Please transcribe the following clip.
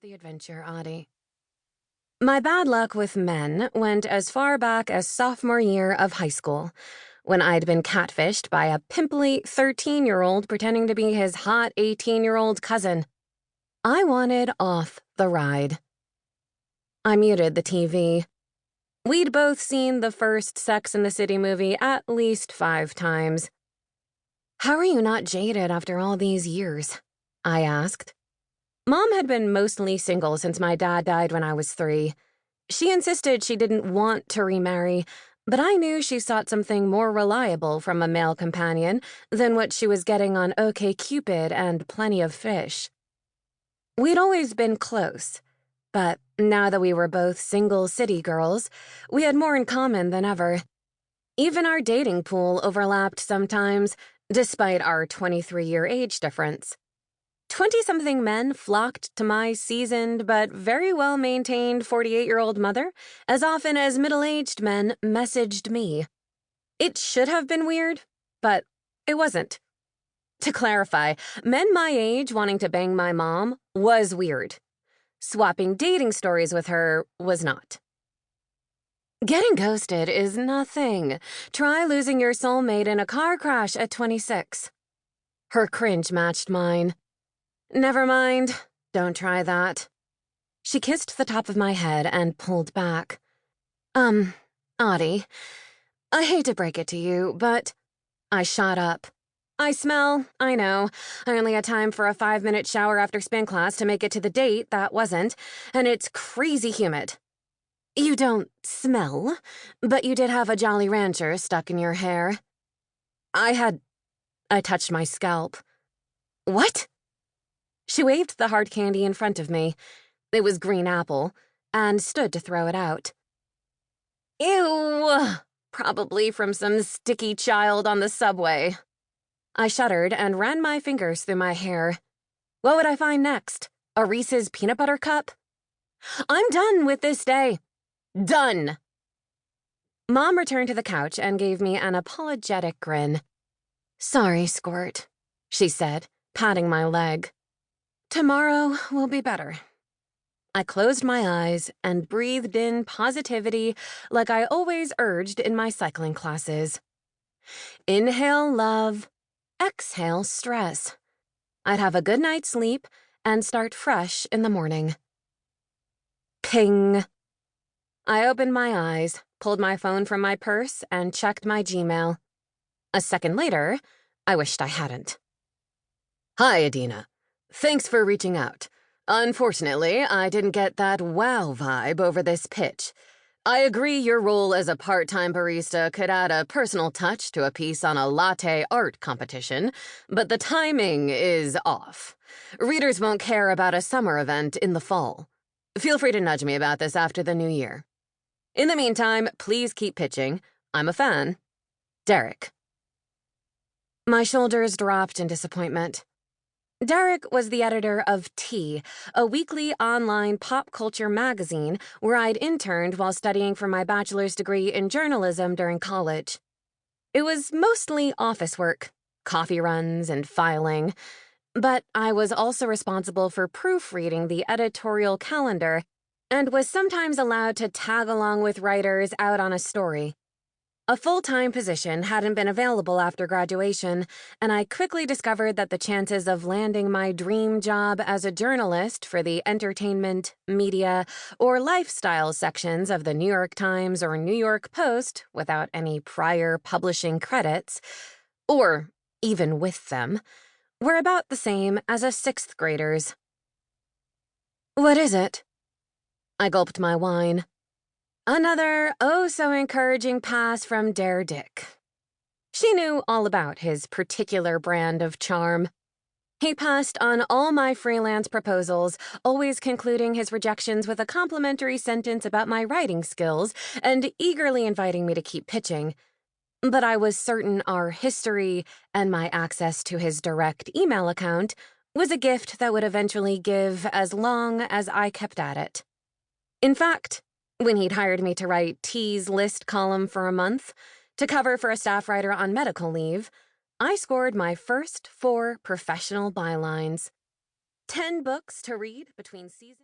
the adventure, Audie. My bad luck with men went as far back as sophomore year of high school, when I'd been catfished by a pimply 13-year-old pretending to be his hot 18-year-old cousin. I wanted off the ride. I muted the TV. We'd both seen the first Sex and the City movie at least 5 times. "How are you not jaded after all these years?" I asked. Mom had been mostly single since my dad died when I was 3. She insisted she didn't want to remarry, but I knew she sought something more reliable from a male companion than what she was getting on OkCupid and Plenty of Fish. We'd always been close, but now that we were both single city girls, we had more in common than ever. Even our dating pool overlapped sometimes, despite our 23-year age difference. 20-something men flocked to my seasoned but very well-maintained 48-year-old mother as often as middle-aged men messaged me. It should have been weird, but it wasn't. To clarify, men my age wanting to bang my mom was weird. Swapping dating stories with her was not. Getting ghosted is nothing. Try losing your soulmate in a car crash at 26. Her cringe matched mine. Never mind. Don't try that. She kissed the top of my head and pulled back. Audie, I hate to break it to you, but I shot up. I smell, I know. I only had time for a 5-minute shower after spin class to make it to the date that wasn't, and it's crazy humid. You don't smell, but you did have a Jolly Rancher stuck in your hair. I touched my scalp. What? She waved the hard candy in front of me. It was green apple, and stood to throw it out. Ew! Probably from some sticky child on the subway. I shuddered and ran my fingers through my hair. What would I find next? A Reese's peanut butter cup? I'm done with this day. Done! Mom returned to the couch and gave me an apologetic grin. Sorry, Squirt, she said, patting my leg. Tomorrow will be better. I closed my eyes and breathed in positivity like I always urged in my cycling classes. Inhale love, exhale stress. I'd have a good night's sleep and start fresh in the morning. Ping. I opened my eyes, pulled my phone from my purse, and checked my Gmail. A second later, I wished I hadn't. Hi, Adina. Thanks for reaching out. Unfortunately, I didn't get that wow vibe over this pitch. I agree your role as a part-time barista could add a personal touch to a piece on a latte art competition, but the timing is off. Readers won't care about a summer event in the fall. Feel free to nudge me about this after the new year. In the meantime, please keep pitching. I'm a fan. Derek. My shoulders dropped in disappointment. Derek was the editor of Tea, a weekly online pop culture magazine where I'd interned while studying for my bachelor's degree in journalism during college. It was mostly office work, coffee runs, and filing, but I was also responsible for proofreading the editorial calendar and was sometimes allowed to tag along with writers out on a story. A full-time position hadn't been available after graduation, and I quickly discovered that the chances of landing my dream job as a journalist for the entertainment, media, or lifestyle sections of the New York Times or New York Post without any prior publishing credits, or even with them, were about the same as a 6th grader's. What is it? I gulped my wine. Another oh-so-encouraging pass from Dare Dick. She knew all about his particular brand of charm. He passed on all my freelance proposals, always concluding his rejections with a complimentary sentence about my writing skills and eagerly inviting me to keep pitching. But I was certain our history and my access to his direct email account was a gift that would eventually give as long as I kept at it. In fact, when he'd hired me to write T's list column for a month, to cover for a staff writer on medical leave, I scored my first 4 professional bylines. 10 books to read between seasons.